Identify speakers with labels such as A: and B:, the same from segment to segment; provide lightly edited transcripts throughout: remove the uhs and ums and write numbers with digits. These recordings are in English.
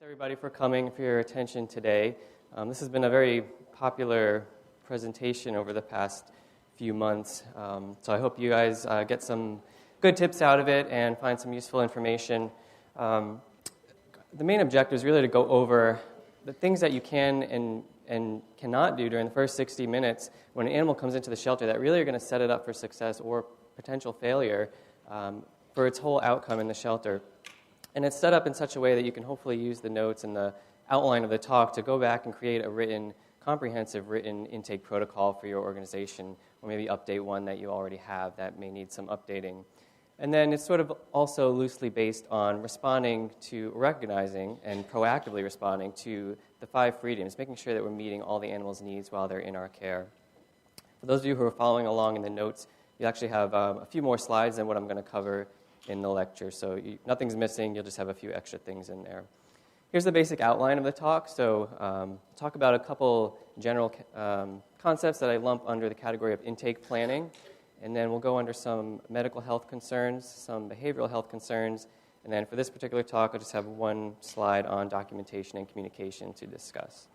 A: everybody for coming, for your attention today. This has been a very popular presentation over the past few months, so I hope you guys get some good tips out of it and find some useful information. The main objective is really to go over the things that you can and cannot do during the first 60 minutes when an animal comes into the shelter that really are going to set it up for success or potential failure for its whole outcome in the shelter. And it's set up in such a way that you can hopefully use the notes and the outline of the talk to go back and create a comprehensive written intake protocol for your organization, or maybe update one that you already have that may need some updating. And then it's sort of also loosely based on recognizing and proactively responding to the 5 freedoms, making sure that we're meeting all the animals' needs while they're in our care. For those of you who are following along in the notes, you actually have a few more slides than what I'm going to cover in the lecture. So nothing's missing, you'll just have a few extra things in there. Here's the basic outline of the talk. So talk about a couple general concepts that I lump under the category of intake planning. And then we'll go under some medical health concerns, some behavioral health concerns. And then for this particular talk, I'll just have one slide on documentation and communication to discuss.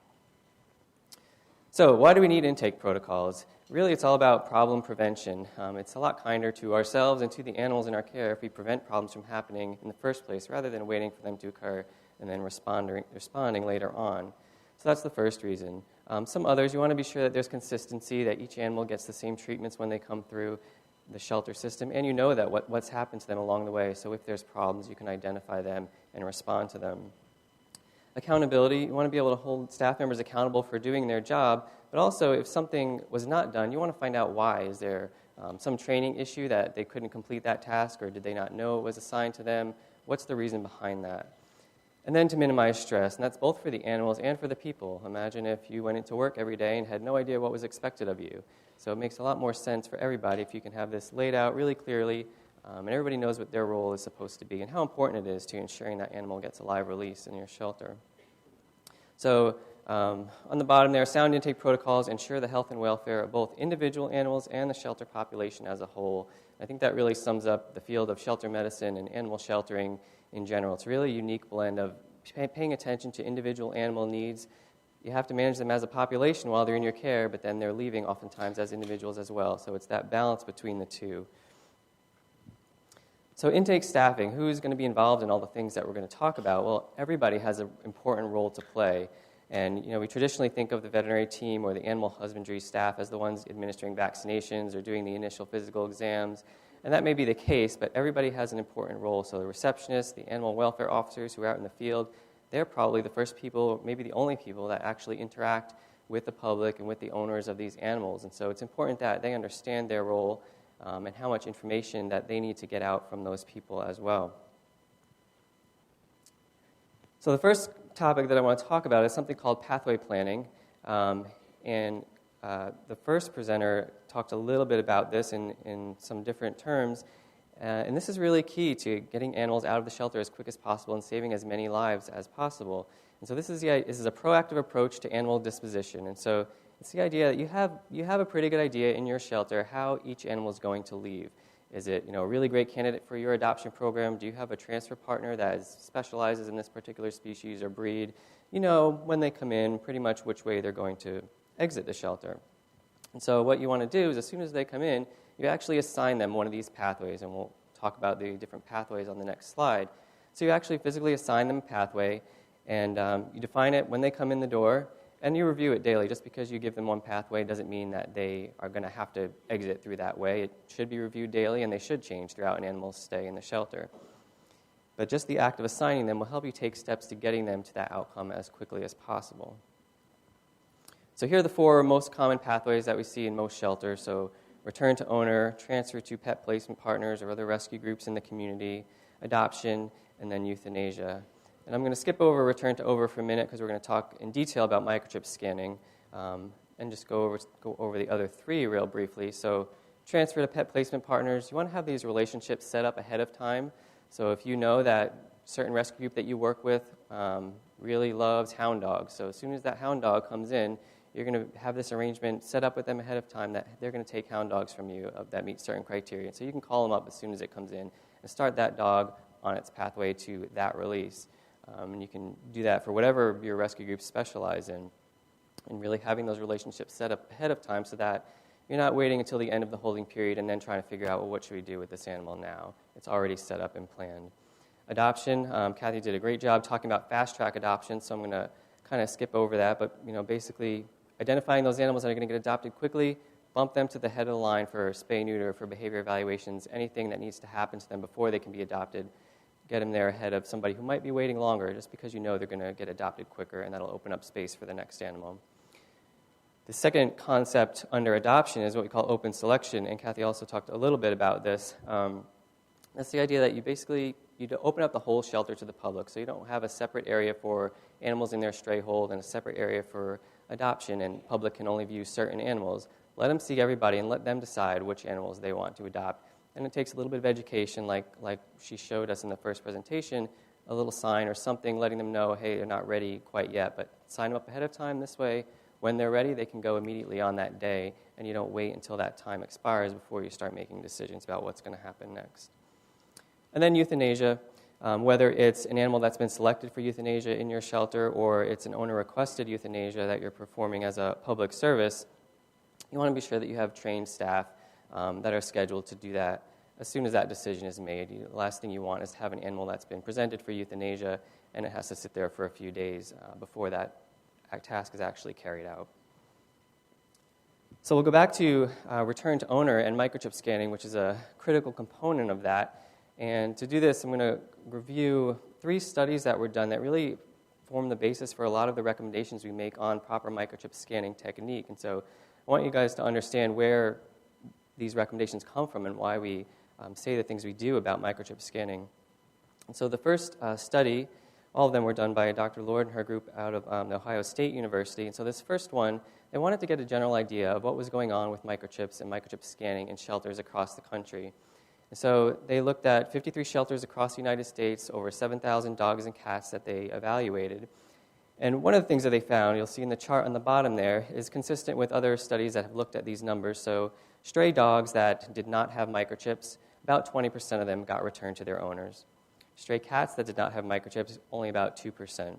A: So why do we need intake protocols? Really, it's all about problem prevention. It's a lot kinder to ourselves and to the animals in our care if we prevent problems from happening in the first place, rather than waiting for them to occur and then responding later on. So that's the first reason. Some others, you want to be sure that there's consistency, that each animal gets the same treatments when they come through the shelter system, and you know that what's happened to them along the way. So if there's problems, you can identify them and respond to them. Accountability, you want to be able to hold staff members accountable for doing their job, but also if something was not done, you want to find out why. Is there some training issue that they couldn't complete that task, or did they not know it was assigned to them? What's the reason behind that? And then to minimize stress, and that's both for the animals and for the people. Imagine if you went into work every day and had no idea what was expected of you. So it makes a lot more sense for everybody if you can have this laid out really clearly, and everybody knows what their role is supposed to be and how important it is to ensuring that animal gets a live release in your shelter. So on the bottom there, sound intake protocols ensure the health and welfare of both individual animals and the shelter population as a whole. I think that really sums up the field of shelter medicine and animal sheltering in general. It's really a unique blend of paying attention to individual animal needs. You have to manage them as a population while they're in your care, but then they're leaving oftentimes as individuals as well. So it's that balance between the two. So intake staffing, who's going to be involved in all the things that we're going to talk about? Well, everybody has an important role to play. And we traditionally think of the veterinary team or the animal husbandry staff as the ones administering vaccinations or doing the initial physical exams. And that may be the case, but everybody has an important role. So the receptionists, the animal welfare officers who are out in the field, they're probably the first people, maybe the only people that actually interact with the public and with the owners of these animals. And so it's important that they understand their role and how much information that they need to get out from those people as well. So the first topic that I want to talk about is something called pathway planning. The first presenter talked a little bit about this in some different terms. And this is really key to getting animals out of the shelter as quick as possible and saving as many lives as possible. And so this is a proactive approach to animal disposition. And so it's the idea that you have a pretty good idea in your shelter how each animal is going to leave. Is it a really great candidate for your adoption program? Do you have a transfer partner that specializes in this particular species or breed? When they come in, pretty much which way they're going to exit the shelter. And so what you want to do is as soon as they come in, you actually assign them one of these pathways, and we'll talk about the different pathways on the next slide. So you actually physically assign them a pathway, and you define it when they come in the door, and you review it daily. Just because you give them one pathway doesn't mean that they are going to have to exit through that way. It should be reviewed daily, and they should change throughout an animal's stay in the shelter. But just the act of assigning them will help you take steps to getting them to that outcome as quickly as possible. So here are the 4 most common pathways that we see in most shelters. So return to owner, transfer to pet placement partners or other rescue groups in the community, adoption, and then euthanasia. And I'm going to skip over return to over for a minute because we're going to talk in detail about microchip scanning and just go over the other 3 real briefly. So transfer to pet placement partners. You want to have these relationships set up ahead of time. So if you know that certain rescue group that you work with really loves hound dogs, so as soon as that hound dog comes in, you're going to have this arrangement set up with them ahead of time that they're going to take hound dogs from you that meet certain criteria. So you can call them up as soon as it comes in and start that dog on its pathway to that release. And you can do that for whatever your rescue groups specialize in. And really having those relationships set up ahead of time so that you're not waiting until the end of the holding period and then trying to figure out, well, what should we do with this animal now? It's already set up and planned. Adoption, Kathy did a great job talking about fast-track adoption, so I'm going to kind of skip over that. But basically identifying those animals that are going to get adopted quickly, bump them to the head of the line for spay, neuter, for behavior evaluations, anything that needs to happen to them before they can be adopted. Get them there ahead of somebody who might be waiting longer just because you know they're going to get adopted quicker, and that'll open up space for the next animal. The second concept under adoption is what we call open selection, and Kathy also talked a little bit about this. That's the idea that you open up the whole shelter to the public, so you don't have a separate area for animals in their stray hold and a separate area for adoption, and public can only view certain animals. Let them see everybody and let them decide which animals they want to adopt. And it takes a little bit of education, like she showed us in the first presentation, a little sign or something letting them know, hey, they're not ready quite yet, but sign them up ahead of time. This way, when they're ready, they can go immediately on that day, and you don't wait until that time expires before you start making decisions about what's going to happen next. And then euthanasia, whether it's an animal that's been selected for euthanasia in your shelter or it's an owner-requested euthanasia that you're performing as a public service, you want to be sure that you have trained staff that are scheduled to do that as soon as that decision is made. The last thing you want is to have an animal that's been presented for euthanasia and it has to sit there for a few days before that task is actually carried out. So we'll go back to return to owner and microchip scanning, which is a critical component of that. And to do this, I'm going to review 3 studies that were done that really form the basis for a lot of the recommendations we make on proper microchip scanning technique. And so I want you guys to understand where these recommendations come from and why we say the things we do about microchip scanning. And so the first study, all of them were done by Dr. Lord and her group out of the Ohio State University. And so this first one, they wanted to get a general idea of what was going on with microchips and microchip scanning in shelters across the country. And so they looked at 53 shelters across the United States, over 7,000 dogs and cats that they evaluated. And one of the things that they found, you'll see in the chart on the bottom there, is consistent with other studies that have looked at these numbers. So stray dogs that did not have microchips, about 20% of them got returned to their owners. Stray cats that did not have microchips, only about 2%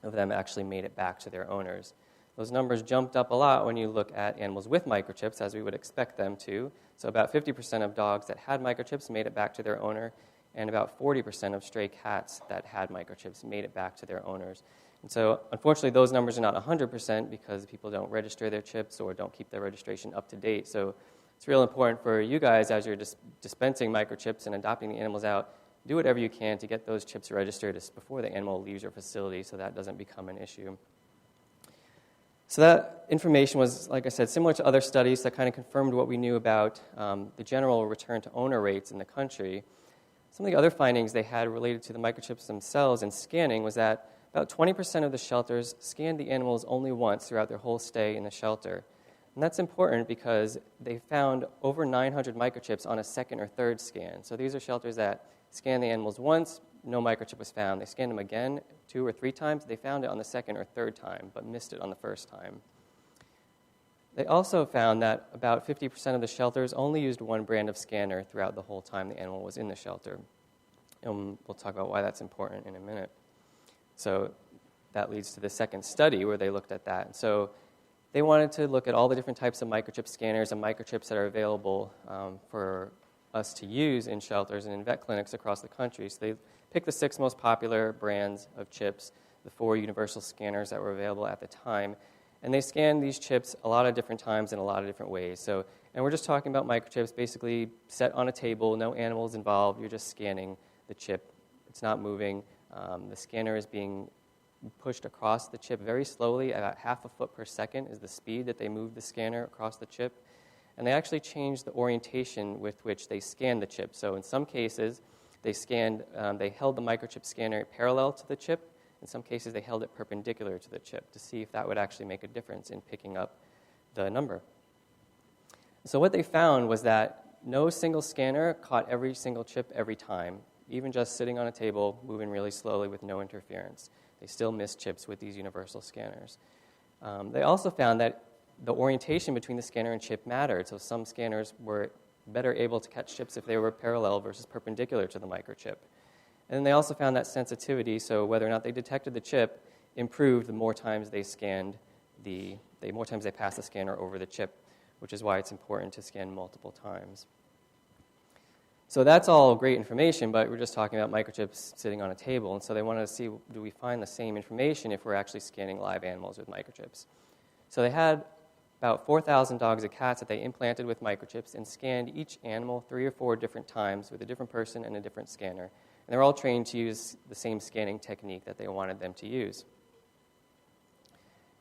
A: of them actually made it back to their owners. Those numbers jumped up a lot when you look at animals with microchips, as we would expect them to. So about 50% of dogs that had microchips made it back to their owner, and about 40% of stray cats that had microchips made it back to their owners. And so, unfortunately, those numbers are not 100% because people don't register their chips or don't keep their registration up to date. So it's real important for you guys, as you're dispensing microchips and adopting the animals out, do whatever you can to get those chips registered before the animal leaves your facility so that doesn't become an issue. So that information was, like I said, similar to other studies that kind of confirmed what we knew about the general return to owner rates in the country. Some of the other findings they had related to the microchips themselves and scanning was that about 20% of the shelters scanned the animals only once throughout their whole stay in the shelter. And that's important because they found over 900 microchips on a second or third scan. So these are shelters that scanned the animals once, no microchip was found. They scanned them again 2 or 3 times. They found it on the second or third time, but missed it on the first time. They also found that about 50% of the shelters only used one brand of scanner throughout the whole time the animal was in the shelter. And we'll talk about why that's important in a minute. So that leads to the second study where they looked at that. And so they wanted to look at all the different types of microchip scanners and microchips that are available for us to use in shelters and in vet clinics across the country. So they picked the 6 most popular brands of chips, the 4 universal scanners that were available at the time, and they scanned these chips a lot of different times in a lot of different ways. So, and we're just talking about microchips basically set on a table, no animals involved, you're just scanning the chip. It's not moving. The scanner is being pushed across the chip very slowly, about half a foot per second is the speed that they move the scanner across the chip. And they actually changed the orientation with which they scanned the chip. So in some cases, they held the microchip scanner parallel to the chip. In some cases, they held it perpendicular to the chip to see if that would actually make a difference in picking up the number. So what they found was that no single scanner caught every single chip every time, even just sitting on a table, moving really slowly with no interference. They still missed chips with these universal scanners. They also found that the orientation between the scanner and chip mattered. So some scanners were better able to catch chips if they were parallel versus perpendicular to the microchip. And then they also found that sensitivity, so whether or not they detected the chip, improved the more times they scanned the more times they passed the scanner over the chip, which is why it's important to scan multiple times. So that's all great information, but we're just talking about microchips sitting on a table, and so they wanted to see, do we find the same information if we're actually scanning live animals with microchips? So they had about 4,000 dogs and cats that they implanted with microchips and scanned each animal 3 or 4 different times with a different person and a different scanner. And they're all trained to use the same scanning technique that they wanted them to use.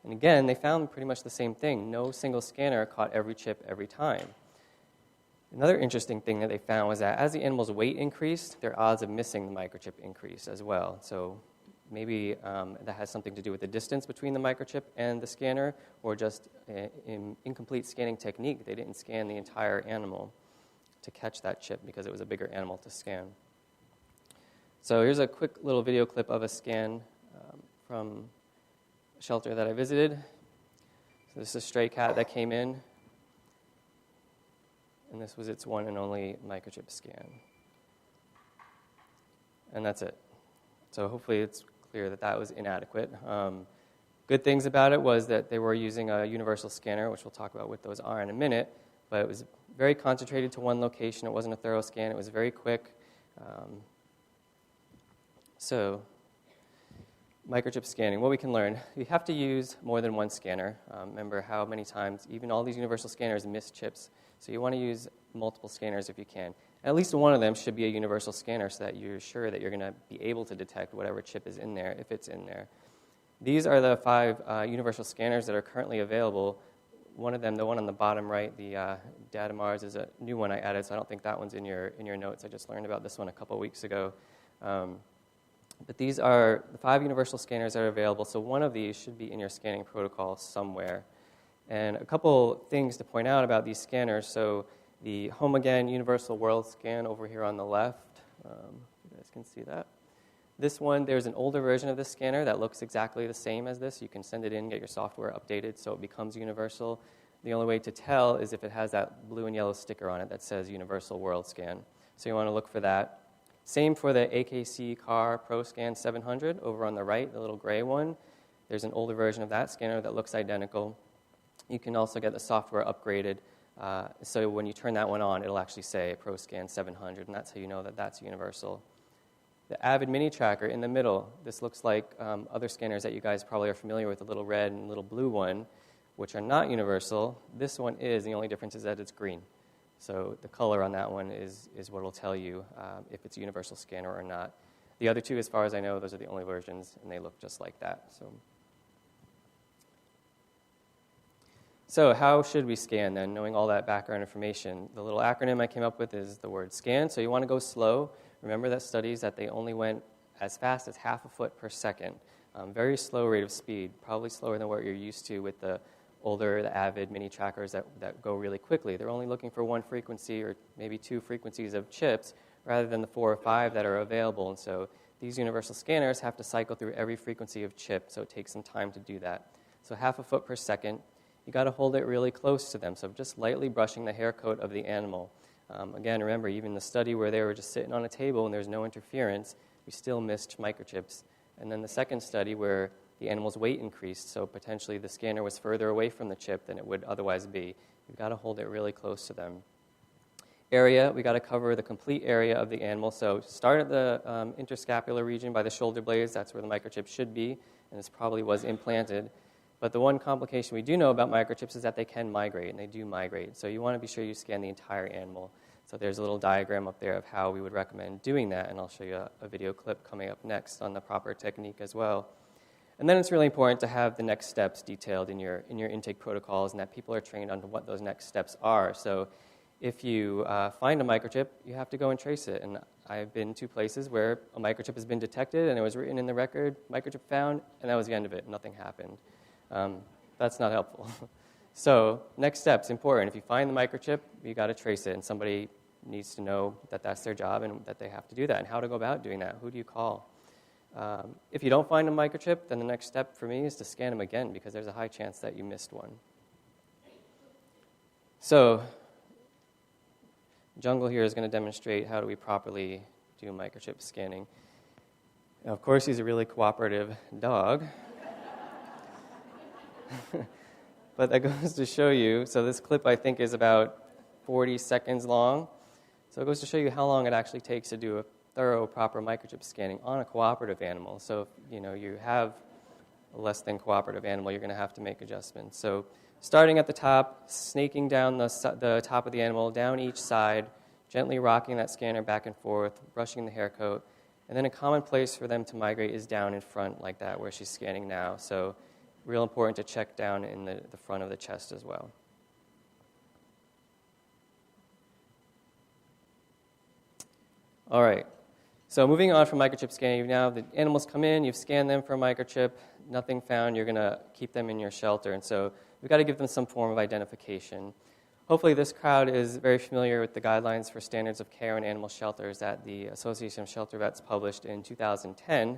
A: And again, they found pretty much the same thing. No single scanner caught every chip every time. Another interesting thing that they found was that as the animal's weight increased, their odds of missing the microchip increased as well. So maybe that has something to do with the distance between the microchip and the scanner, or just an incomplete scanning technique. They didn't scan the entire animal to catch that chip because it was a bigger animal to scan. So here's a quick little video clip of a scan from a shelter that I visited. So this is a stray cat that came in, and this was its one and only microchip scan. And that's it. So hopefully it's clear that that was inadequate. Good things about it was that they were using a universal scanner, which we'll talk about what those are in a minute, but it was very concentrated to one location. It wasn't a thorough scan. It was very quick. So microchip scanning, what we can learn. You have to use more than one scanner. Remember how many times even all these universal scanners miss chips. So you want to use multiple scanners if you can. At least one of them should be a universal scanner so that you're sure that you're going to be able to detect whatever chip is in there, if it's in there. These are the 5 universal scanners that are currently available. One of them, the one on the bottom right, the Datamars, is a new one I added, so I don't think that one's in your notes. I just learned about this one a couple of weeks ago. But these are the 5 universal scanners that are available, so one of these should be in your scanning protocol somewhere. And a couple things to point out about these scanners. So the Home Again Universal World Scan over here on the left, you guys can see that. This one, there's an older version of this scanner that looks exactly the same as this. You can send it in, get your software updated so it becomes universal. The only way to tell is if it has that blue and yellow sticker on it that says Universal World Scan. So you want to look for that. Same for the AKC Car Pro Scan 700 over on the right, the little gray one. There's an older version of that scanner that looks identical. You can also get the software upgraded. So when you turn that one on, it'll actually say Pro Scan 700, and that's how you know that that's universal. The Avid Mini Tracker in the middle, this looks like other scanners that you guys probably are familiar with, the little red and little blue one, which are not universal. This one is. The only difference is that it's green. So the color on that one is what will tell you if it's a universal scanner or not. The other 2, as far as I know, those are the only versions, and they look just like that. So how should we scan then, knowing all that background information? The little acronym I came up with is the word scan. So you want to go slow. Remember that studies that they only went as fast as half a foot per second. Very slow rate of speed, probably slower than what you're used to with the older, the Avid mini trackers that go really quickly. They're only looking for 1 frequency or maybe 2 frequencies of chips rather than the 4 or 5 that are available. And so these universal scanners have to cycle through every frequency of chip, so it takes some time to do that. So half a foot per second. You got to hold it really close to them, so just lightly brushing the hair coat of the animal. Again, remember, even the study where they were just sitting on a table and there's no interference, we still missed microchips. And then the second study where the animal's weight increased, so potentially the scanner was further away from the chip than it would otherwise be. You've got to hold it really close to them. Area, we got to cover the complete area of the animal. So start at the interscapular region by the shoulder blades. That's where the microchip should be, and this probably was implanted. But the one complication we do know about microchips is that they can migrate, and they do migrate. So you want to be sure you scan the entire animal. So there's a little diagram up there of how we would recommend doing that, and I'll show you a video clip coming up next on the proper technique as well. And then it's really important to have the next steps detailed in your intake protocols and that people are trained on what those next steps are. So if you find a microchip, you have to go and trace it. And I've been to places where a microchip has been detected, and it was written in the record, microchip found, and that was the end of it. Nothing happened. That's not helpful. So next steps, important. If you find the microchip, you got to trace it, and somebody needs to know that that's their job and that they have to do that, and how to go about doing that. Who do you call? If you don't find a microchip, then the next step for me is to scan them again, because there's a high chance that you missed one. So Jungle here is going to demonstrate how do we properly do microchip scanning. Now, of course, he's a really cooperative dog. But that goes to show you, so this clip I think is about 40 seconds long. So it goes to show you how long it actually takes to do a thorough, proper microchip scanning on a cooperative animal. So if you have a less than cooperative animal, you're going to have to make adjustments. So starting at the top, snaking down the top of the animal, down each side, gently rocking that scanner back and forth, brushing the hair coat. And then a common place for them to migrate is down in front like that, where she's scanning now. So real important to check down in the front of the chest as well. All right. So moving on from microchip scanning, now the animals come in, you've scanned them for a microchip, nothing found, you're going to keep them in your shelter. And so we've got to give them some form of identification. Hopefully this crowd is very familiar with the guidelines for standards of care in animal shelters that the Association of Shelter Vets published in 2010.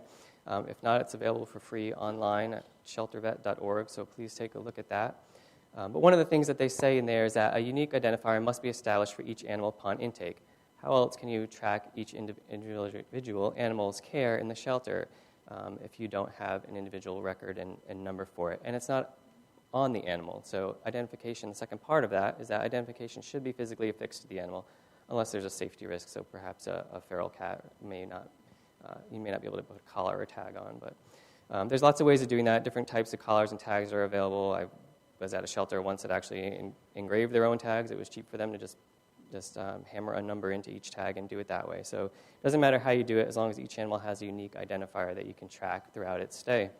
A: If not, it's available for free online at sheltervet.org, so please take a look at that. But one of the things that they say in there is that a unique identifier must be established for each animal upon intake. How else can you track each individual animal's care in the shelter if you don't have an individual record and number for it? And it's not on the animal. So identification, the second part of that is that identification should be physically affixed to the animal unless there's a safety risk. So perhaps a feral cat may not, you may not be able to put a collar or tag on. But there's lots of ways of doing that. Different types of collars and tags are available. I was at a shelter once that actually engraved their own tags. It was cheap for them to just hammer a number into each tag and do it that way. So it doesn't matter how you do it as long as each animal has a unique identifier that you can track throughout its stay.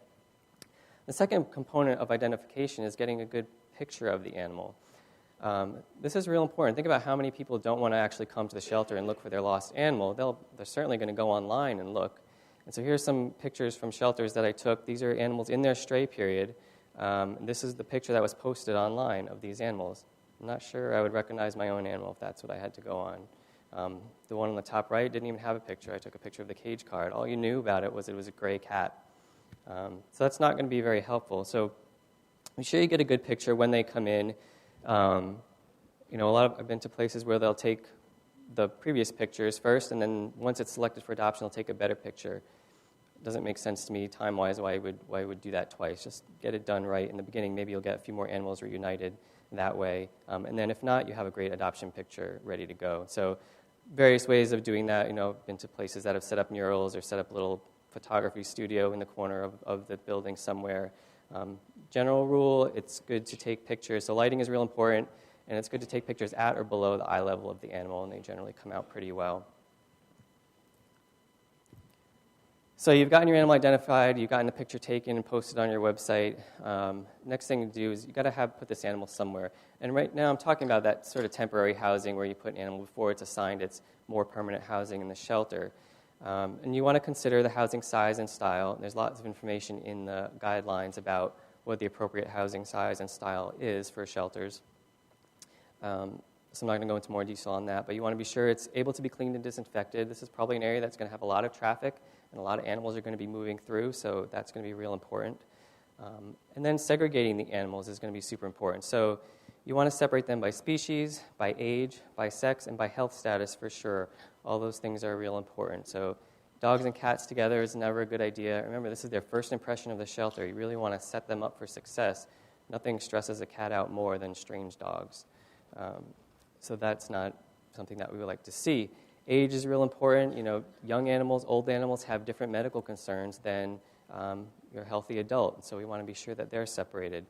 A: The second component of identification is getting a good picture of the animal. This is real important. Think about how many people don't want to actually come to the shelter and look for their lost animal. They're certainly going to go online and look. And so here's some pictures from shelters that I took. These are animals in their stray period. This is the picture that was posted online of these animals. I'm not sure I would recognize my own animal if that's what I had to go on. The one on the top right didn't even have a picture. I took a picture of the cage card. All you knew about it was a gray cat. So that's not going to be very helpful. So be sure you get a good picture when they come in. I've been to places where they'll take the previous pictures first, and then once it's selected for adoption, they'll take a better picture. It doesn't make sense to me time-wise why you would do that twice. Just get it done right in the beginning. Maybe you'll get a few more animals reunited that way. And then if not, you have a great adoption picture ready to go. So various ways of doing that. Been to places that have set up murals or set up a little photography studio in the corner of the building somewhere. General rule, it's good to take pictures. So lighting is real important, and it's good to take pictures at or below the eye level of the animal, and they generally come out pretty well. So you've gotten your animal identified, you've gotten the picture taken and posted on your website. Next thing to do is you've got to put this animal somewhere. And right now I'm talking about that sort of temporary housing where you put an animal before it's assigned its more permanent housing in the shelter. And you want to consider the housing size and style. There's lots of information in the guidelines about what the appropriate housing size and style is for shelters. So I'm not going to go into more detail on that, but you want to be sure it's able to be cleaned and disinfected. This is probably an area that's going to have a lot of traffic, and a lot of animals are going to be moving through, so that's going to be real important. And then segregating the animals is going to be super important. So you want to separate them by species, by age, by sex, and by health status for sure. All those things are real important. So dogs and cats together is never a good idea. Remember, this is their first impression of the shelter. You really want to set them up for success. Nothing stresses a cat out more than strange dogs. So that's not something that we would like to see. Age is real important. Young animals, old animals have different medical concerns than your healthy adult. So we want to be sure that they're separated.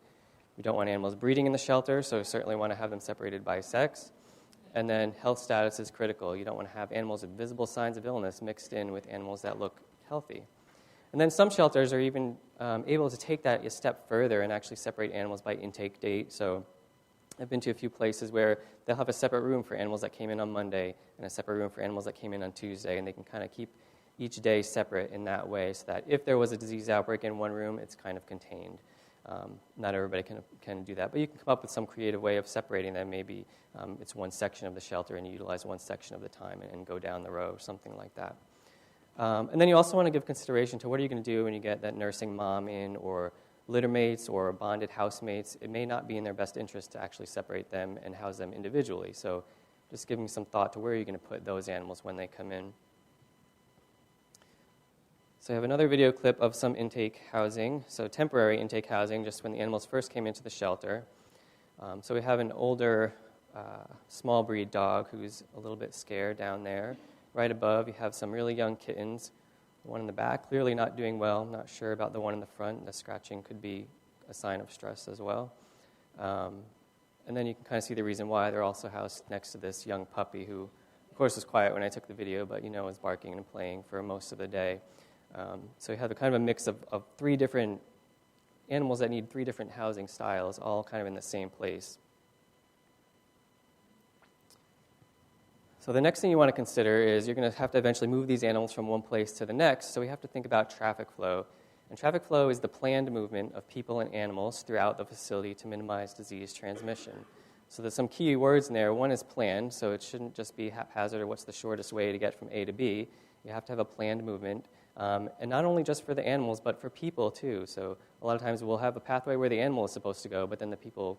A: We don't want animals breeding in the shelter, so we certainly want to have them separated by sex. And then health status is critical. You don't want to have animals with visible signs of illness mixed in with animals that look healthy. And then some shelters are even able to take that a step further and actually separate animals by intake date. So I've been to a few places where they'll have a separate room for animals that came in on Monday and a separate room for animals that came in on Tuesday, and they can kind of keep each day separate in that way so that if there was a disease outbreak in one room, it's kind of contained. Not everybody can do that, but you can come up with some creative way of separating them. Maybe it's one section of the shelter and you utilize one section of the time and go down the row, something like that. And then you also want to give consideration to what are you going to do when you get that nursing mom in or litter mates or bonded housemates. It may not be in their best interest to actually separate them and house them individually. So just giving some thought to where you're going to put those animals when they come in. So I have another video clip of some intake housing, so temporary intake housing, just when the animals first came into the shelter. So we have an older small breed dog who's a little bit scared down there. Right above, you have some really young kittens. The one in the back, clearly not doing well. I'm not sure about the one in the front. The scratching could be a sign of stress as well. And then you can kind of see the reason why they're also housed next to this young puppy who, of course, was quiet when I took the video, but was barking and playing for most of the day. So you have a kind of a mix of three different animals that need three different housing styles, all kind of in the same place. So the next thing you want to consider is you're going to have to eventually move these animals from one place to the next, so we have to think about traffic flow. And traffic flow is the planned movement of people and animals throughout the facility to minimize disease transmission. So there's some key words in there. One is planned, so it shouldn't just be haphazard or what's the shortest way to get from A to B. You have to have a planned movement. And not only just for the animals, but for people too. So a lot of times we'll have a pathway where the animal is supposed to go, but then the people,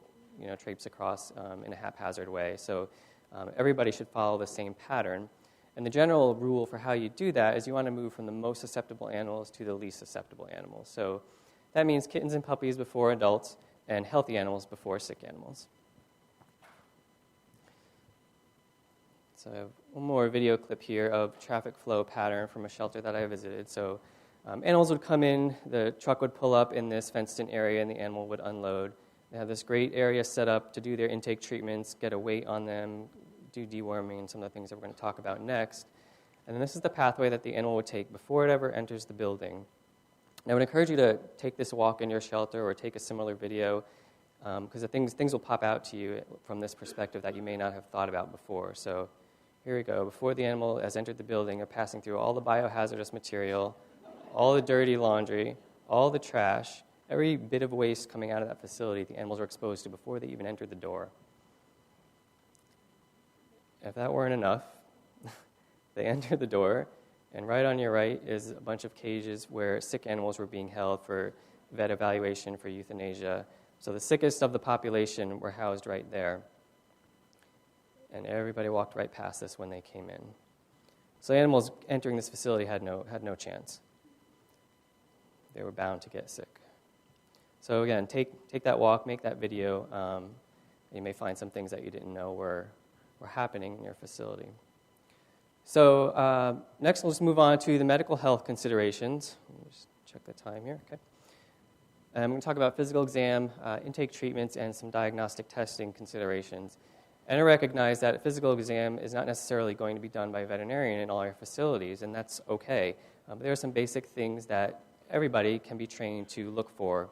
A: traipse across in a haphazard way. So everybody should follow the same pattern. And the general rule for how you do that is you want to move from the most susceptible animals to the least susceptible animals. So that means kittens and puppies before adults and healthy animals before sick animals. So I have one more video clip here of traffic flow pattern from a shelter that I visited. So animals would come in, the truck would pull up in this fenced-in area, and the animal would unload. They have this great area set up to do their intake treatments, get a weight on them, do deworming, and some of the things that we're going to talk about next. And then this is the pathway that the animal would take before it ever enters the building. And I would encourage you to take this walk in your shelter or take a similar video because things will pop out to you from this perspective that you may not have thought about before. So here we go. Before the animal has entered the building, they're passing through all the biohazardous material, all the dirty laundry, all the trash, every bit of waste coming out of that facility the animals were exposed to before they even entered the door. If that weren't enough, they enter the door, and right on your right is a bunch of cages where sick animals were being held for vet evaluation for euthanasia. So the sickest of the population were housed right there. And everybody walked right past this when they came in. So animals entering this facility had no chance. They were bound to get sick. So again, take that walk, make that video. You may find some things that you didn't know were happening in your facility. So next we'll just move on to the medical health considerations. Let me just check the time here. Okay. I'm going to talk about physical exam, intake treatments, and some diagnostic testing considerations. And I recognize that a physical exam is not necessarily going to be done by a veterinarian in all your facilities, and that's okay. But there are some basic things that everybody can be trained to look for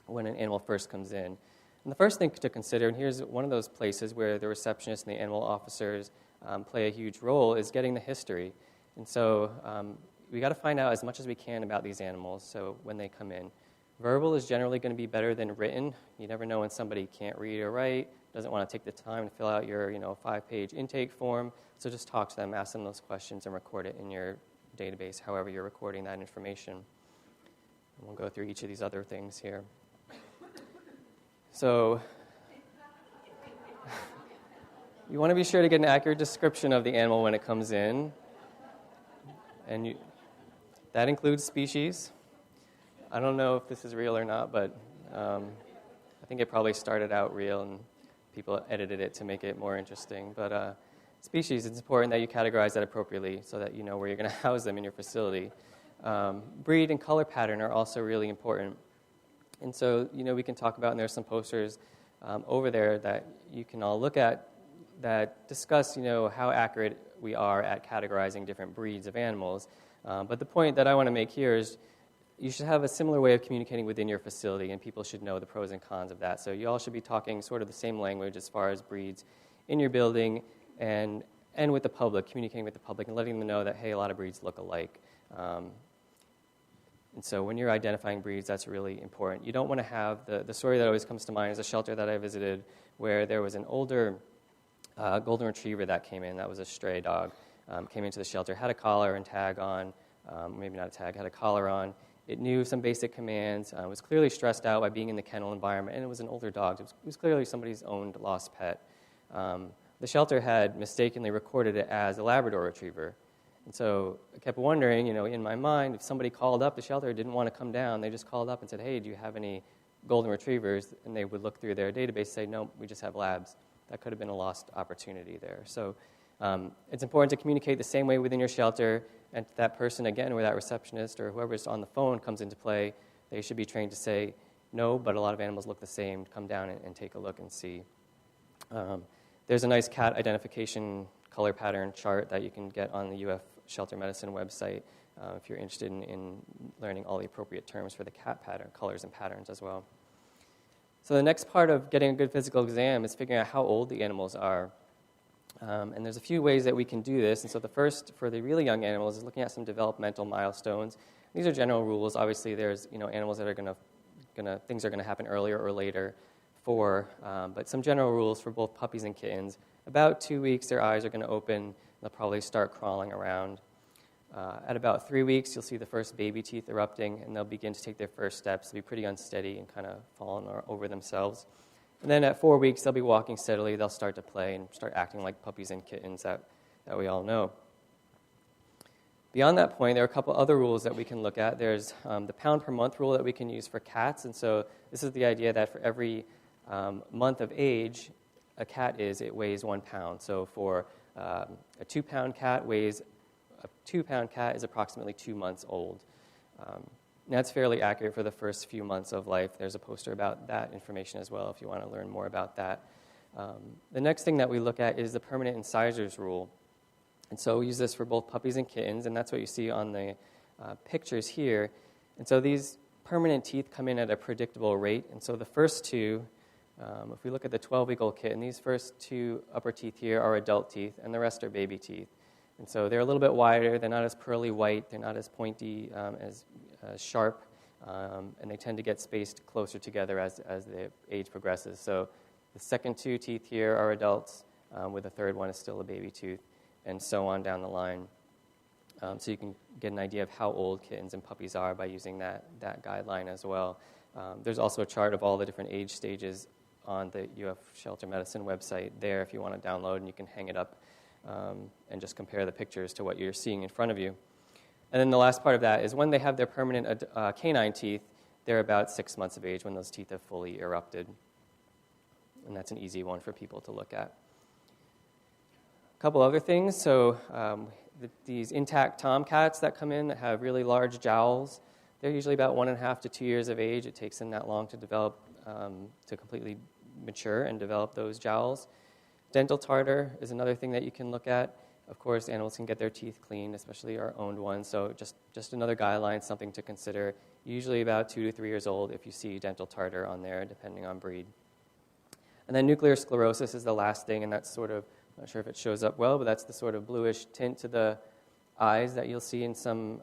A: when an animal first comes in. And the first thing to consider, and here's one of those places where the receptionist and the animal officers play a huge role, is getting the history. And so we got to find out as much as we can about these animals so when they come in. Verbal is generally going to be better than written. You never know when somebody can't read or write, doesn't want to take the time to fill out your 5-page intake form. So just talk to them, ask them those questions, and record it in your database, however you're recording that information. And we'll go through each of these other things here. So you want to be sure to get an accurate description of the animal when it comes in. And that includes species. I don't know if this is real or not, but I think it probably started out real and people edited it to make it more interesting. But species, it's important that you categorize that appropriately so that you know where you're going to house them in your facility. Breed and color pattern are also really important. And so, we can talk about, and there's some posters over there that you can all look at that discuss, how accurate we are at categorizing different breeds of animals. But the point that I want to make here is you should have a similar way of communicating within your facility, and people should know the pros and cons of that. So you all should be talking sort of the same language as far as breeds in your building and with the public, communicating with the public and letting them know that, hey, a lot of breeds look alike. And so when you're identifying breeds, that's really important. You don't want to have the story that always comes to mind is a shelter that I visited where there was an older golden retriever that came in. That was a stray dog. Came into the shelter, had a collar and tag on, maybe not a tag, had a collar on. It knew some basic commands. Was clearly stressed out by being in the kennel environment, and it was an older dog. It was clearly somebody's owned lost pet. The shelter had mistakenly recorded it as a Labrador retriever. And so I kept wondering, in my mind, if somebody called up the shelter, didn't want to come down, they just called up and said, hey, do you have any golden retrievers? And they would look through their database and say, no, we just have labs. That could have been a lost opportunity there. So it's important to communicate the same way within your shelter, and that person, again, or that receptionist or whoever's on the phone comes into play, they should be trained to say, no, but a lot of animals look the same. Come down and take a look and see. There's a nice cat identification color pattern chart that you can get on the UF Shelter Medicine website if you're interested in learning all the appropriate terms for the cat pattern, colors and patterns as well. So the next part of getting a good physical exam is figuring out how old the animals are. And there's a few ways that we can do this. And so the first, for the really young animals, is looking at some developmental milestones. These are general rules. Obviously, there's animals that are things are going to happen earlier or later. But some general rules for both puppies and kittens. About 2 weeks, their eyes are going to open. They'll probably start crawling around. At about 3 weeks, you'll see the first baby teeth erupting, and they'll begin to take their first steps. They'll be pretty unsteady and kind of falling over themselves. And then at 4 weeks, they'll be walking steadily. They'll start to play and start acting like puppies and kittens that we all know. Beyond that point, there are a couple other rules that we can look at. There's the pound per month rule that we can use for cats. And so this is the idea that for every month of age a cat it weighs 1 pound. So for a 2-pound cat a 2-pound cat is approximately 2 months old. That's fairly accurate for the first few months of life. There's a poster about that information as well if you want to learn more about that. The next thing that we look at is the permanent incisors rule. And so we use this for both puppies and kittens, and that's what you see on the pictures here. And so these permanent teeth come in at a predictable rate. And so the first two, if we look at the 12-week-old kitten, these first 2 upper teeth here are adult teeth, and the rest are baby teeth. And so they're a little bit wider. They're not as pearly white. They're not as pointy, as sharp, and they tend to get spaced closer together as the age progresses. So the second 2 teeth here are adults, with the third one is still a baby tooth, and so on down the line. So you can get an idea of how old kittens and puppies are by using that guideline as well. There's also a chart of all the different age stages on the UF Shelter Medicine website there if you want to download, and you can hang it up and just compare the pictures to what you're seeing in front of you. And then the last part of that is when they have their permanent canine teeth, they're about 6 months of age when those teeth have fully erupted. And that's an easy one for people to look at. A couple other things. So these intact tomcats that come in that have really large jowls, they're usually about 1.5 to 2 years of age. It takes them that long to develop, to completely mature and develop those jowls. Dental tartar is another thing that you can look at. Of course, animals can get their teeth cleaned, especially our owned ones. So just another guideline, something to consider. Usually about 2 to 3 years old if you see dental tartar on there, depending on breed. And then nuclear sclerosis is the last thing, and that's sort of, I'm not sure if it shows up well, but that's the sort of bluish tint to the eyes that you'll see in some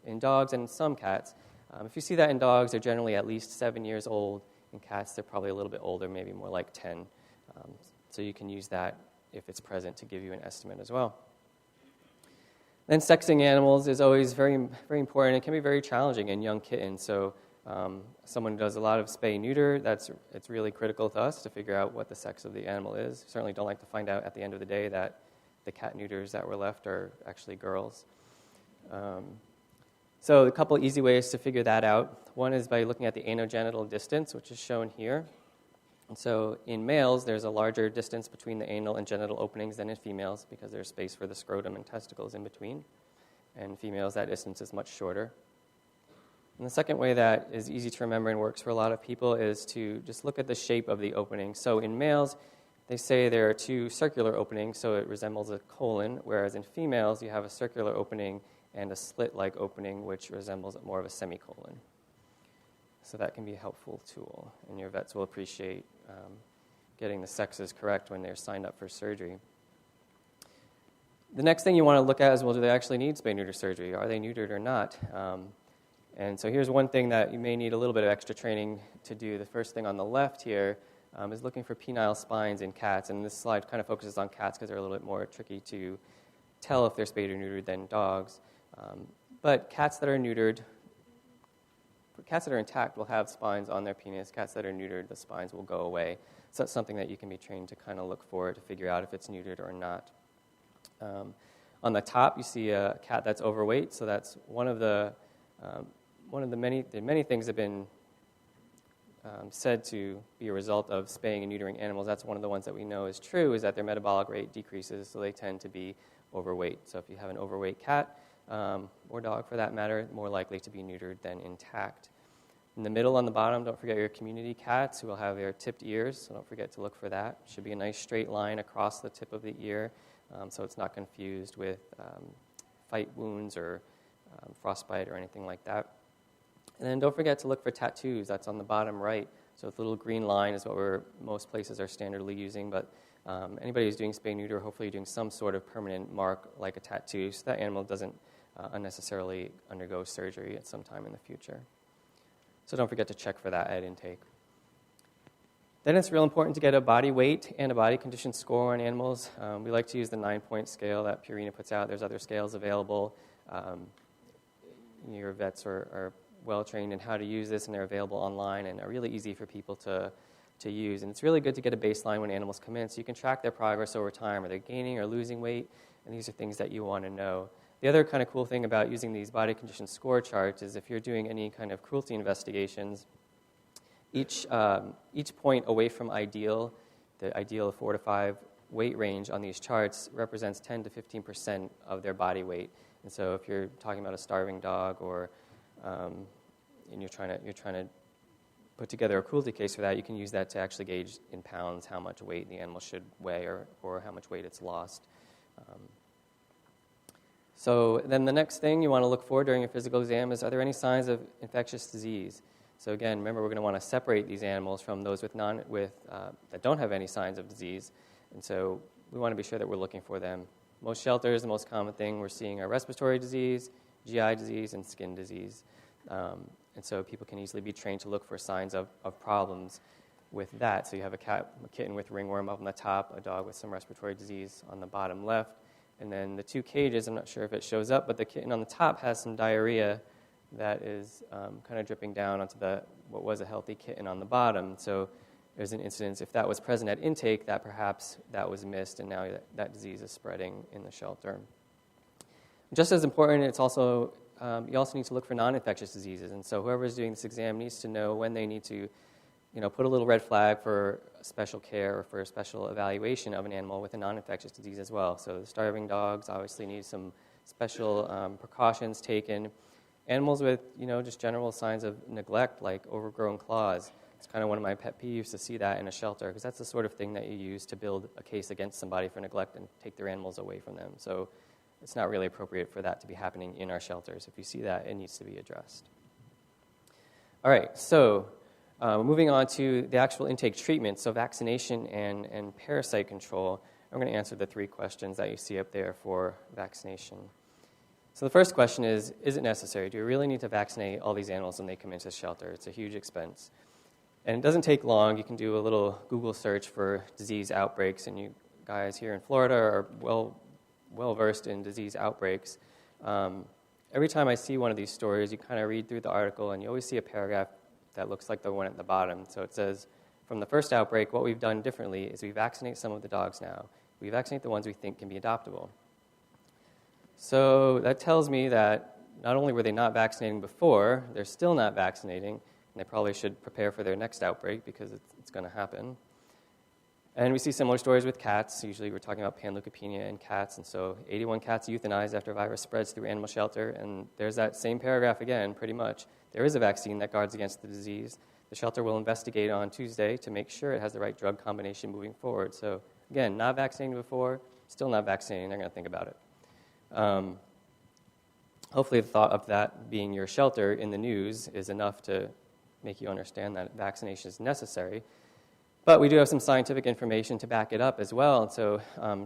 A: in dogs and some cats. If you see that in dogs, they're generally at least 7 years old. In cats, they're probably a little bit older, maybe more like 10. So you can use that if it's present to give you an estimate as well. Then sexing animals is always very, very important. It can be very challenging in young kittens. So someone who does a lot of spay-neuter, it's really critical to us to figure out what the sex of the animal is. Certainly don't like to find out at the end of the day that the cat neuters that were left are actually girls. So a couple easy ways to figure that out. One is by looking at the anogenital distance, which is shown here. And so in males, there's a larger distance between the anal and genital openings than in females because there's space for the scrotum and testicles in between. And in females, that distance is much shorter. And the second way that is easy to remember and works for a lot of people is to just look at the shape of the opening. So in males, they say there are 2 circular openings, so it resembles a colon, whereas in females, you have a circular opening and a slit-like opening, which resembles more of a semicolon. So that can be a helpful tool, and your vets will appreciate getting the sexes correct when they're signed up for surgery. The next thing you want to look at is, well, do they actually need spay-neuter surgery? Are they neutered or not? And so here's one thing that you may need a little bit of extra training to do. The first thing on the left here is looking for penile spines in cats, and this slide kind of focuses on cats because they're a little bit more tricky to tell if they're spayed or neutered than dogs. But cats that are neutered, cats that are intact will have spines on their penis. Cats that are neutered, the spines will go away. So that's something that you can be trained to kind of look for to figure out if it's neutered or not. On the top, you see a cat that's overweight, so that's one of the many things that have been said to be a result of spaying and neutering animals. That's one of the ones that we know is true, is that their metabolic rate decreases, so they tend to be overweight. So if you have an overweight cat, or dog for that matter, more likely to be neutered than intact. In the middle on the bottom, don't forget your community cats who will have their tipped ears, so don't forget to look for that. Should be a nice straight line across the tip of the ear, so it's not confused with fight wounds or frostbite or anything like that. And then don't forget to look for tattoos. That's on the bottom right. So the little green line is what most places are standardly using, but anybody who's doing spay-neuter, hopefully you're doing some sort of permanent mark like a tattoo, so that animal doesn't unnecessarily undergo surgery at some time in the future. So don't forget to check for that at intake. Then it's real important to get a body weight and a body condition score on animals. We like to use the 9-point scale that Purina puts out. There's other scales available. Your vets are well-trained in how to use this, and they're available online and are really easy for people to use. And it's really good to get a baseline when animals come in so you can track their progress over time. Are they gaining or losing weight? And these are things that you want to know. The other kind of cool thing about using these body condition score charts is if you're doing any kind of cruelty investigations, each point away from ideal, the ideal 4 to 5 weight range on these charts represents 10 to 15% of their body weight. And so if you're talking about a starving dog or and you're trying to put together a cruelty case for that, you can use that to actually gauge in pounds how much weight the animal should weigh or how much weight it's lost. So then the next thing you want to look for during your physical exam is, are there any signs of infectious disease? So again, remember, we're going to want to separate these animals from those that don't have any signs of disease. And so we want to be sure that we're looking for them. Most shelters, the most common thing we're seeing are respiratory disease, GI disease, and skin disease. And so people can easily be trained to look for signs of problems with that. So you have a kitten with ringworm up on the top, a dog with some respiratory disease on the bottom left. And then the 2 cages, I'm not sure if it shows up, but the kitten on the top has some diarrhea that is kind of dripping down onto what was a healthy kitten on the bottom. So there's an incidence, if that was present at intake, that perhaps that was missed, and now that disease is spreading in the shelter. Just as important, it's also you also need to look for non-infectious diseases. And so whoever is doing this exam needs to know when they need to put a little red flag for special care or for a special evaluation of an animal with a non-infectious disease as well. So the starving dogs obviously need some special precautions taken. Animals with, just general signs of neglect, like overgrown claws. It's kind of one of my pet peeves to see that in a shelter, because that's the sort of thing that you use to build a case against somebody for neglect and take their animals away from them. So it's not really appropriate for that to be happening in our shelters. If you see that, it needs to be addressed. All right, so moving on to the actual intake treatment, so vaccination and parasite control. I'm going to answer the 3 questions that you see up there for vaccination. So the first question is it necessary? Do we really need to vaccinate all these animals when they come into the shelter? It's a huge expense. And it doesn't take long. You can do a little Google search for disease outbreaks, and you guys here in Florida are well-versed in disease outbreaks. Every time I see one of these stories, you kind of read through the article, and you always see a paragraph that looks like the one at the bottom. So it says, from the first outbreak, what we've done differently is we vaccinate some of the dogs now. We vaccinate the ones we think can be adoptable. So that tells me that not only were they not vaccinating before, they're still not vaccinating, and they probably should prepare for their next outbreak because it's going to happen. And we see similar stories with cats. Usually we're talking about panleukopenia in cats, and so 81 cats euthanized after a virus spreads through animal shelter, and there's that same paragraph again, pretty much. There is a vaccine that guards against the disease. The shelter will investigate on Tuesday to make sure it has the right drug combination moving forward. So again, not vaccinating before, still not vaccinating. They're going to think about it. Hopefully the thought of that being your shelter in the news is enough to make you understand that vaccination is necessary. But we do have some scientific information to back it up as well. And so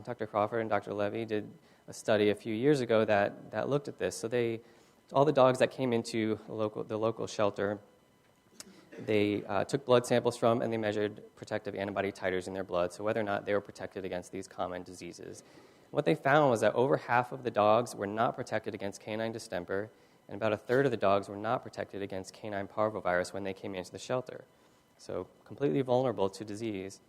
A: Dr. Crawford and Dr. Levy did a study a few years ago that looked at this. So all the dogs that came into the local shelter, they took blood samples from, and they measured protective antibody titers in their blood, so whether or not they were protected against these common diseases. What they found was that over half of the dogs were not protected against canine distemper, and about a third of the dogs were not protected against canine parvovirus when they came into the shelter. So completely vulnerable to disease.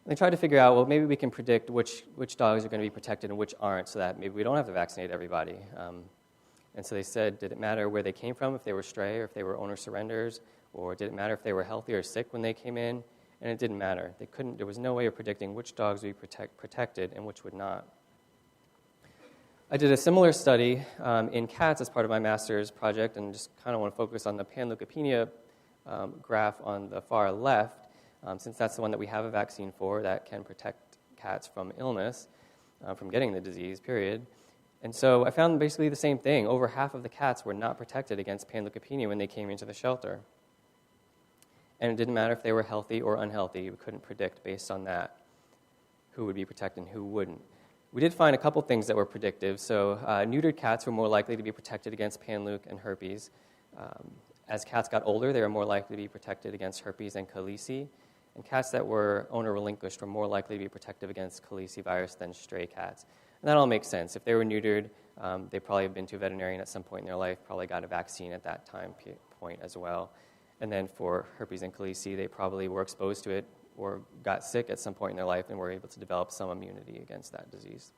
A: They tried to figure out, well, maybe we can predict which dogs are going to be protected and which aren't, so that maybe we don't have to vaccinate everybody. And so they said, did it matter where they came from, if they were stray or if they were owner surrenders, or did it matter if they were healthy or sick when they came in? And it didn't matter. There was no way of predicting which dogs would be protected and which would not. I did a similar study in cats as part of my master's project, and just kind of want to focus on the panleukopenia graph on the far left, since that's the one that we have a vaccine for that can protect cats from illness, from getting the disease, period. And so I found basically the same thing. Over half of the cats were not protected against panleukopenia when they came into the shelter. And it didn't matter if they were healthy or unhealthy. We couldn't predict based on that who would be protected and who wouldn't. We did find a couple things that were predictive. So neutered cats were more likely to be protected against panleuk and herpes. As cats got older, they were more likely to be protected against herpes and calicium. And cats that were owner relinquished were more likely to be protected against calicium virus than stray cats. And that all makes sense. If they were neutered, they probably have been to a veterinarian at some point in their life, probably got a vaccine at that time point as well. And then for herpes and calicium, they probably were exposed to it or got sick at some point in their life and were able to develop some immunity against that disease.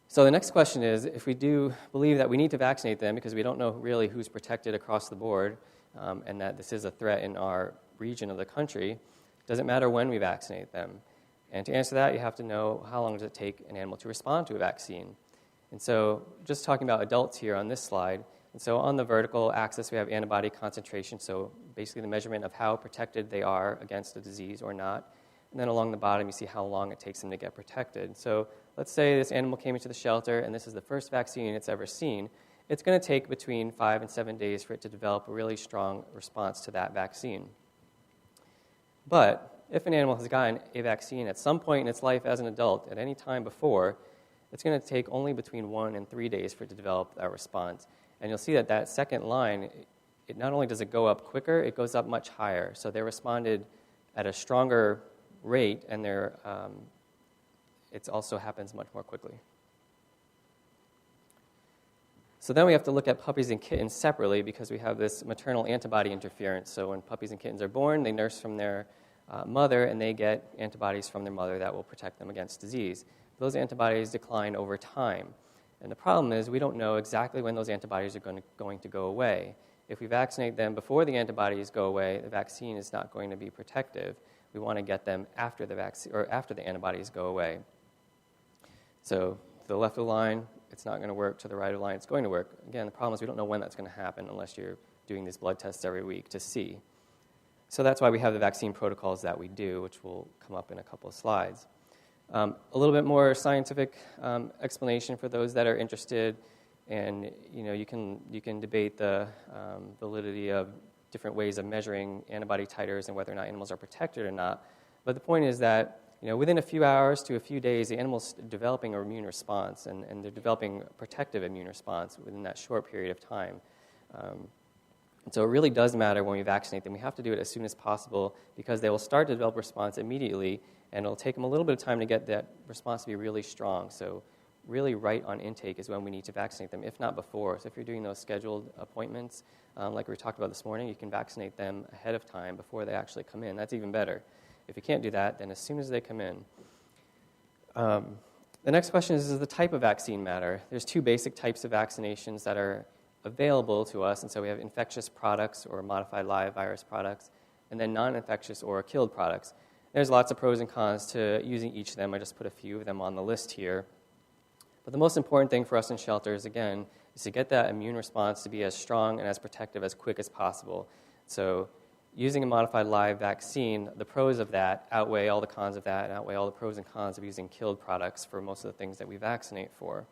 A: So the next question is, if we do believe that we need to vaccinate them because we don't know really who's protected across the board and that this is a threat in our region of the country, does it matter when we vaccinate them? And to answer that, you have to know how long does it take an animal to respond to a vaccine. And so just talking about adults here on this slide, and so on the vertical axis, we have antibody concentration, so basically the measurement of how protected they are against a disease or not. And then along the bottom, you see how long it takes them to get protected. So let's say this animal came into the shelter, and this is the first vaccine it's ever seen. It's going to take between 5 and 7 days for it to develop a really strong response to that vaccine. But if an animal has gotten a vaccine at some point in its life as an adult, at any time before, it's going to take only between 1 and 3 days for it to develop that response. And you'll see that that second line, it not only does it go up quicker, it goes up much higher. So they responded at a stronger rate, and it also happens much more quickly. So then we have to look at puppies and kittens separately because we have this maternal antibody interference. So when puppies and kittens are born, they nurse from their mother, and they get antibodies from their mother that will protect them against disease. Those antibodies decline over time. And the problem is we don't know exactly when those antibodies are going to go away. If we vaccinate them before the antibodies go away, the vaccine is not going to be protective. We want to get them after the vaccine or after the antibodies go away. So to the left of the line, it's not going to work. To the right of the line, it's going to work. Again, the problem is we don't know when that's going to happen unless you're doing these blood tests every week to see. So that's why we have the vaccine protocols that we do, which will come up in a couple of slides. A little bit more scientific explanation for those that are interested, and you can debate the validity of different ways of measuring antibody titers and whether or not animals are protected or not. But the point is that within a few hours to a few days, the animal's developing an immune response, and they're developing a protective immune response within that short period of time. And so it really does matter when we vaccinate them. We have to do it as soon as possible because they will start to develop a response immediately, and it'll take them a little bit of time to get that response to be really strong. So really right on intake is when we need to vaccinate them, if not before. So if you're doing those scheduled appointments, like we talked about this morning, you can vaccinate them ahead of time before they actually come in. That's even better. If you can't do that, then as soon as they come in. The next question is, does the type of vaccine matter? There's two basic types of vaccinations that are available to us, and so we have infectious products or modified live virus products, and then non-infectious or killed products. There's lots of pros and cons to using each of them. I just put a few of them on the list here. But the most important thing for us in shelters, again, is to get that immune response to be as strong and as protective as quick as possible. So using a modified live vaccine, the pros of that outweigh all the cons of that and outweigh all the pros and cons of using killed products for most of the things that we vaccinate for.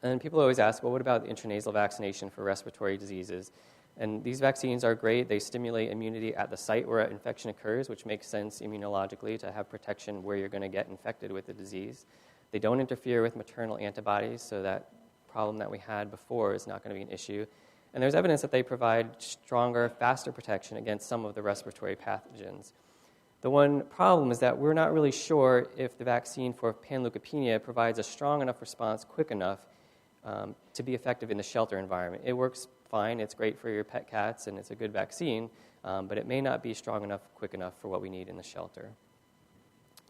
A: And people always ask, well, what about intranasal vaccination for respiratory diseases? And these vaccines are great. They stimulate immunity at the site where an infection occurs, which makes sense immunologically to have protection where you're going to get infected with the disease. They don't interfere with maternal antibodies, so that problem that we had before is not going to be an issue. And there's evidence that they provide stronger, faster protection against some of the respiratory pathogens. The one problem is that we're not really sure if the vaccine for panleukopenia provides a strong enough response quick enough to be effective in the shelter environment. It works fine. It's great for your pet cats, and it's a good vaccine. but it may not be strong enough, quick enough for what we need in the shelter.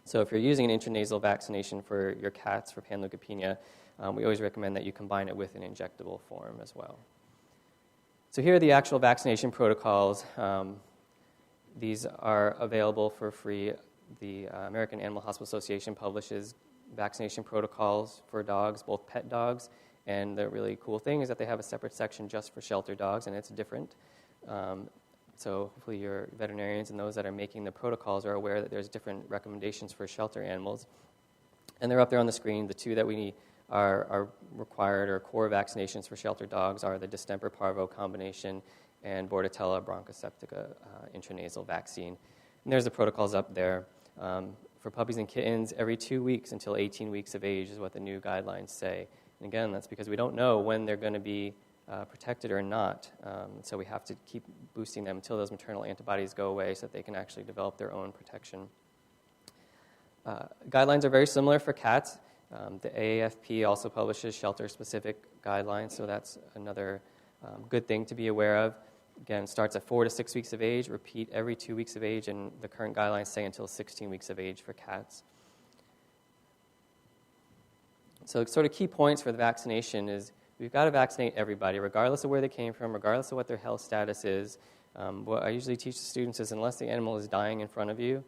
A: So if you're using an intranasal vaccination for your cats for panleukopenia, we always recommend that you combine it with an injectable form as well. So here are the actual vaccination protocols. These are available for free. The American Animal Hospital Association publishes vaccination protocols for dogs, both pet dogs, and the really cool thing is that they have a separate section just for shelter dogs, and it's different. So hopefully your veterinarians and those that are making the protocols are aware that there's different recommendations for shelter animals. And they're up there on the screen. The two that we are required or core vaccinations for shelter dogs are the distemper parvo combination and Bordetella bronchoseptica intranasal vaccine. And there's the protocols up there. For puppies and kittens, every 2 weeks until 18 weeks of age is what the new guidelines say. And again, that's because we don't know when they're going to be protected or not. So we have to keep boosting them until those maternal antibodies go away so that they can actually develop their own protection. Guidelines are very similar for cats. The AAFP also publishes shelter-specific guidelines, so that's another good thing to be aware of. Again, starts at 4 to 6 weeks of age, repeat every 2 weeks of age, and the current guidelines say until 16 weeks of age for cats. So sort of key points for the vaccination is we've got to vaccinate everybody, regardless of where they came from, regardless of what their health status is. What I usually teach the students is unless the animal is dying in front of you,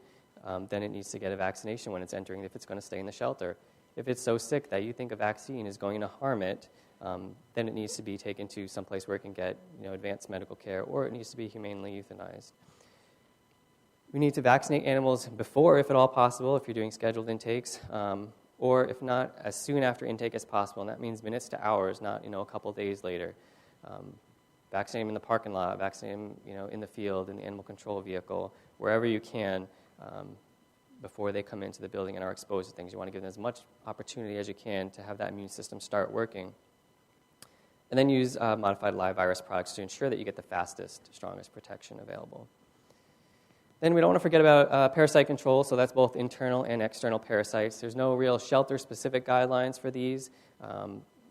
A: then it needs to get a vaccination when it's entering if it's going to stay in the shelter. If it's so sick that you think a vaccine is going to harm it, then it needs to be taken to someplace where it can get advanced medical care, or it needs to be humanely euthanized. We need to vaccinate animals before, if at all possible, if you're doing scheduled intakes, or if not, as soon after intake as possible, and that means minutes to hours, not a couple days later. Vaccinate them in the parking lot, vaccinate them in the field, in the animal control vehicle, wherever you can, before they come into the building and are exposed to things. You want to give them as much opportunity as you can to have that immune system start working. And then use modified live virus products to ensure that you get the fastest, strongest protection available. Then we don't want to forget about parasite control, so that's both internal and external parasites. There's no real shelter-specific guidelines for these,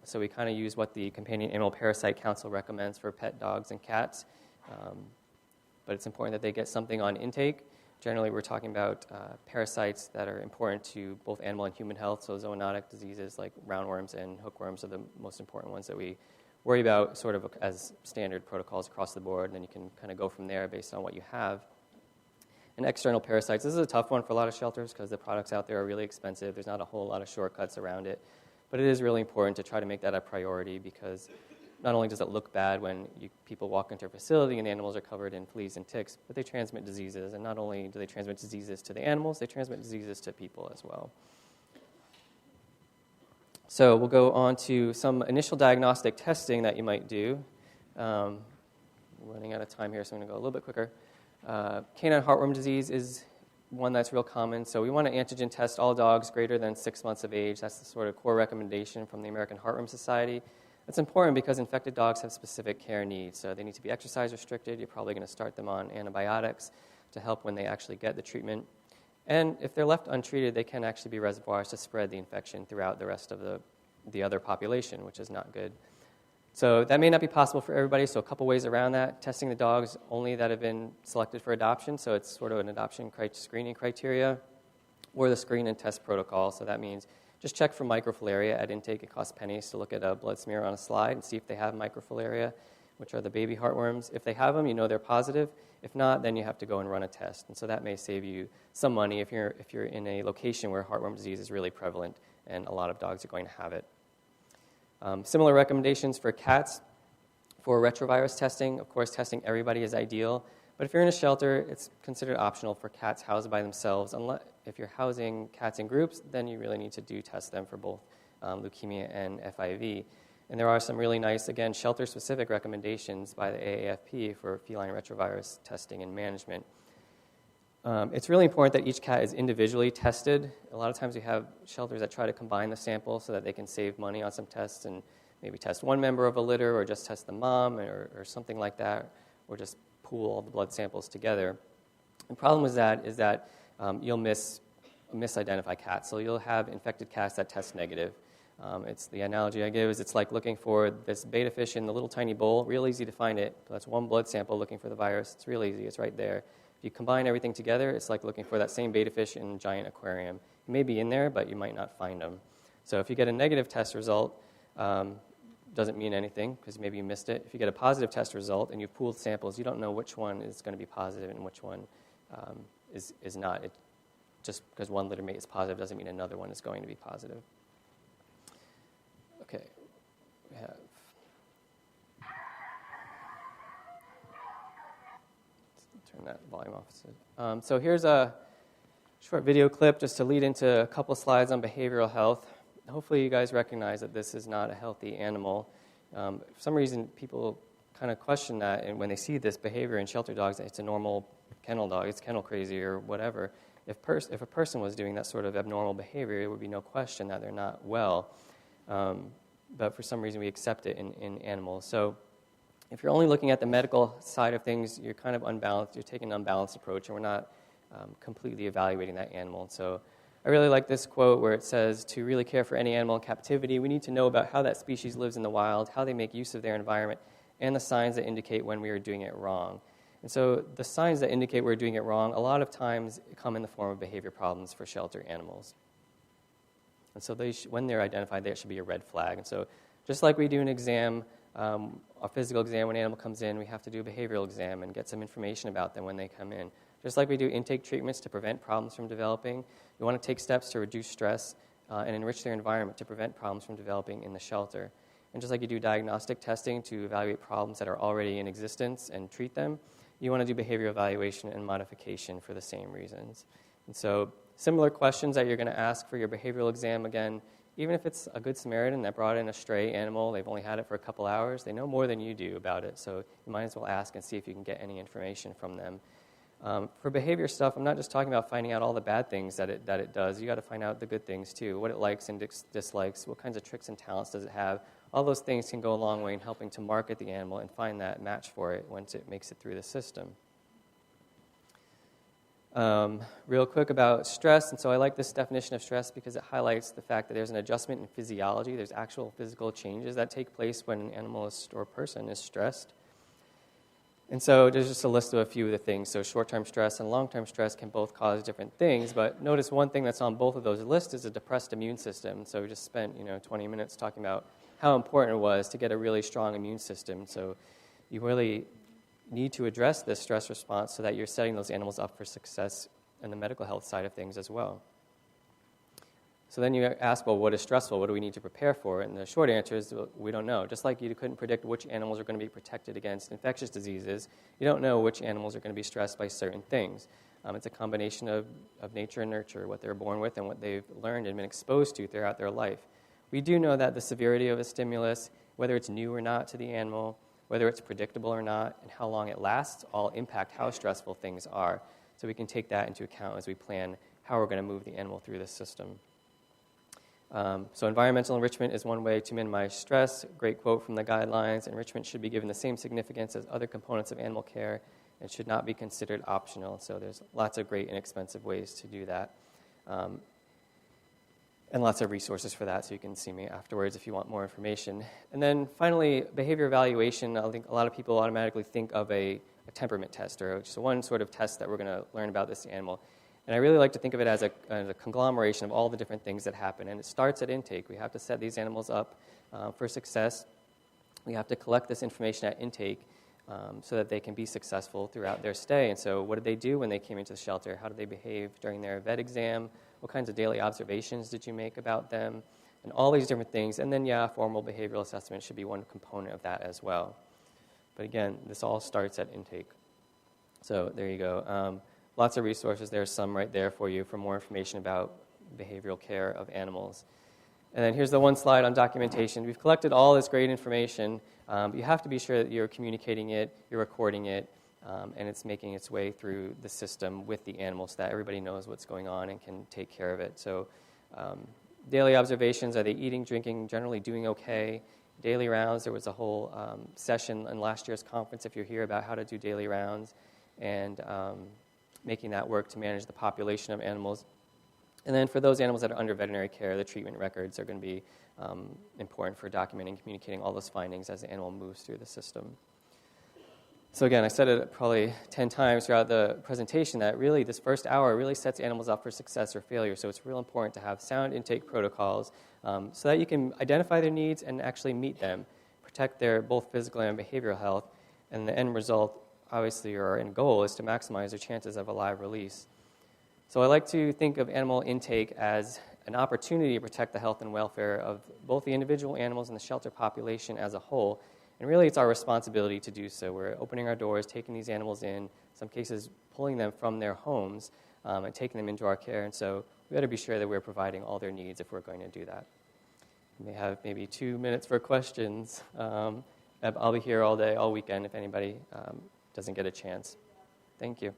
A: so we kind of use what the Companion Animal Parasite Council recommends for pet dogs and cats. But it's important that they get something on intake. Generally, we're talking about parasites that are important to both animal and human health, so zoonotic diseases like roundworms and hookworms are the most important ones that we worry about sort of as standard protocols across the board, and then you can kind of go from there based on what you have. And external parasites, this is a tough one for a lot of shelters because the products out there are really expensive. There's not a whole lot of shortcuts around it. But it is really important to try to make that a priority because not only does it look bad when people walk into a facility and the animals are covered in fleas and ticks, but they transmit diseases. And not only do they transmit diseases to the animals, they transmit diseases to people as well. So we'll go on to some initial diagnostic testing that you might do. I'm running out of time here, so I'm going to go a little bit quicker. Canine Heartworm Disease is one that's real common. So we want to antigen test all dogs greater than 6 months of age. That's the sort of core recommendation from the American Heartworm Society. That's important because infected dogs have specific care needs. So they need to be exercise restricted. You're probably going to start them on antibiotics to help when they actually get the treatment. And if they're left untreated, they can actually be reservoirs to spread the infection throughout the rest of the other population, which is not good. So that may not be possible for everybody, so a couple ways around that. Testing the dogs only that have been selected for adoption, so it's sort of an adoption screening criteria, or the screen and test protocol. So that means just check for microfilaria at intake. It costs pennies to look at a blood smear on a slide and see if they have microfilaria, which are the baby heartworms. If they have them, you know they're positive. If not, then you have to go and run a test. And so that may save you some money if you're in a location where heartworm disease is really prevalent and a lot of dogs are going to have it. Similar recommendations for cats for retrovirus testing. Of course, testing everybody is ideal. But if you're in a shelter, it's considered optional for cats housed by themselves. If you're housing cats in groups, then you really need to test them for both leukemia and FIV. And there are some really nice, again, shelter-specific recommendations by the AAFP for feline retrovirus testing and management. It's really important that each cat is individually tested. A lot of times we have shelters that try to combine the sample so that they can save money on some tests and maybe test one member of a litter or just test the mom or something like that, or just pool all the blood samples together. The problem with that is that you'll misidentify cats. So you'll have infected cats that test negative. It's the analogy I give is it's like looking for this betta fish in the little tiny bowl. Real easy to find it. That's one blood sample looking for the virus. It's real easy. It's right there. If you combine everything together, it's like looking for that same betta fish in a giant aquarium. It may be in there, but you might not find them. So if you get a negative test result, doesn't mean anything because maybe you missed it. If you get a positive test result and you've pooled samples, you don't know which one is going to be positive and which one is not. Just because one litter mate is positive doesn't mean another one is going to be positive. Okay, we have. Let's turn that volume off. So here's a short video clip just to lead into a couple slides on behavioral health. Hopefully you guys recognize that this is not a healthy animal. For some reason, people kind of question that, and when they see this behavior in shelter dogs, it's a normal kennel dog, it's kennel crazy or whatever. If a person was doing that sort of abnormal behavior, it would be no question that they're not well. But for some reason, we accept it in animals. So if you're only looking at the medical side of things, you're kind of unbalanced. You're taking an unbalanced approach, and we're not completely evaluating that animal. So I really like this quote where it says, to really care for any animal in captivity, we need to know about how that species lives in the wild, how they make use of their environment, and the signs that indicate when we are doing it wrong. And so the signs that indicate we're doing it wrong, a lot of times come in the form of behavior problems for shelter animals. And so when they're identified, there should be a red flag. And so just like we do an exam, a physical exam when an animal comes in, we have to do a behavioral exam and get some information about them when they come in. Just like we do intake treatments to prevent problems from developing, we want to take steps to reduce stress and enrich their environment to prevent problems from developing in the shelter. And just like you do diagnostic testing to evaluate problems that are already in existence and treat them, you want to do behavioral evaluation and modification for the same reasons. And so similar questions that you're going to ask for your behavioral exam, again, even if it's a good Samaritan that brought in a stray animal, they've only had it for a couple hours, they know more than you do about it, so you might as well ask and see if you can get any information from them. For behavior stuff, I'm not just talking about finding out all the bad things that it does. You got to find out the good things too, what it likes and dislikes, what kinds of tricks and talents does it have. All those things can go a long way in helping to market the animal and find that match for it once it makes it through the system. Real quick about stress, and so I like this definition of stress because it highlights the fact that there's an adjustment in physiology. There's actual physical changes that take place when an animal or a person is stressed. And so there's just a list of a few of the things. So short-term stress and long-term stress can both cause different things, but notice one thing that's on both of those lists is a depressed immune system. So we just spent 20 minutes talking about how important it was to get a really strong immune system. So you really need to address this stress response so that you're setting those animals up for success in the medical health side of things as well. So then you ask, well, what is stressful? What do we need to prepare for? And the short answer is we don't know. Just like you couldn't predict which animals are going to be protected against infectious diseases, you don't know which animals are going to be stressed by certain things. It's a combination of nature and nurture, what they're born with and what they've learned and been exposed to throughout their life. We do know that the severity of a stimulus, whether it's new or not to the animal, whether it's predictable or not, and how long it lasts, all impact how stressful things are. So we can take that into account as we plan how we're going to move the animal through the system. So environmental enrichment is one way to minimize stress. Great quote from the guidelines. Enrichment should be given the same significance as other components of animal care and should not be considered optional. So there's lots of great inexpensive ways to do that. And lots of resources for that, so you can see me afterwards if you want more information. And then finally, behavior evaluation. I think a lot of people automatically think of a temperament test or just one sort of test that we're going to learn about this animal. And I really like to think of it as a conglomeration of all the different things that happen. And it starts at intake. We have to set these animals up for success. We have to collect this information at intake so that they can be successful throughout their stay. And so what did they do when they came into the shelter? How did they behave during their vet exam? What kinds of daily observations did you make about them? And all these different things. And then, formal behavioral assessment should be one component of that as well. But again, this all starts at intake. So there you go. Lots of resources. There's some right there for you for more information about behavioral care of animals. And then here's the one slide on documentation. We've collected all this great information. But you have to be sure that you're communicating it, you're recording it, and it's making its way through the system with the animal so that everybody knows what's going on and can take care of it. So daily observations, are they eating, drinking, generally doing okay? Daily rounds, there was a whole session in last year's conference, if you're here, about how to do daily rounds and making that work to manage the population of animals. And then for those animals that are under veterinary care, the treatment records are going to be important for documenting and communicating all those findings as the animal moves through the system. So again, I said it probably 10 times throughout the presentation that really this first hour really sets animals up for success or failure. So it's real important to have sound intake protocols so that you can identify their needs and actually meet them, protect their both physical and behavioral health, and the end result, obviously, or end goal is to maximize their chances of a live release. So I like to think of animal intake as an opportunity to protect the health and welfare of both the individual animals and the shelter population as a whole. And really, it's our responsibility to do so. We're opening our doors, taking these animals in some cases pulling them from their homes and taking them into our care. And so we better be sure that we're providing all their needs if we're going to do that. We may have maybe 2 minutes for questions. I'll be here all day, all weekend, if anybody doesn't get a chance. Thank you.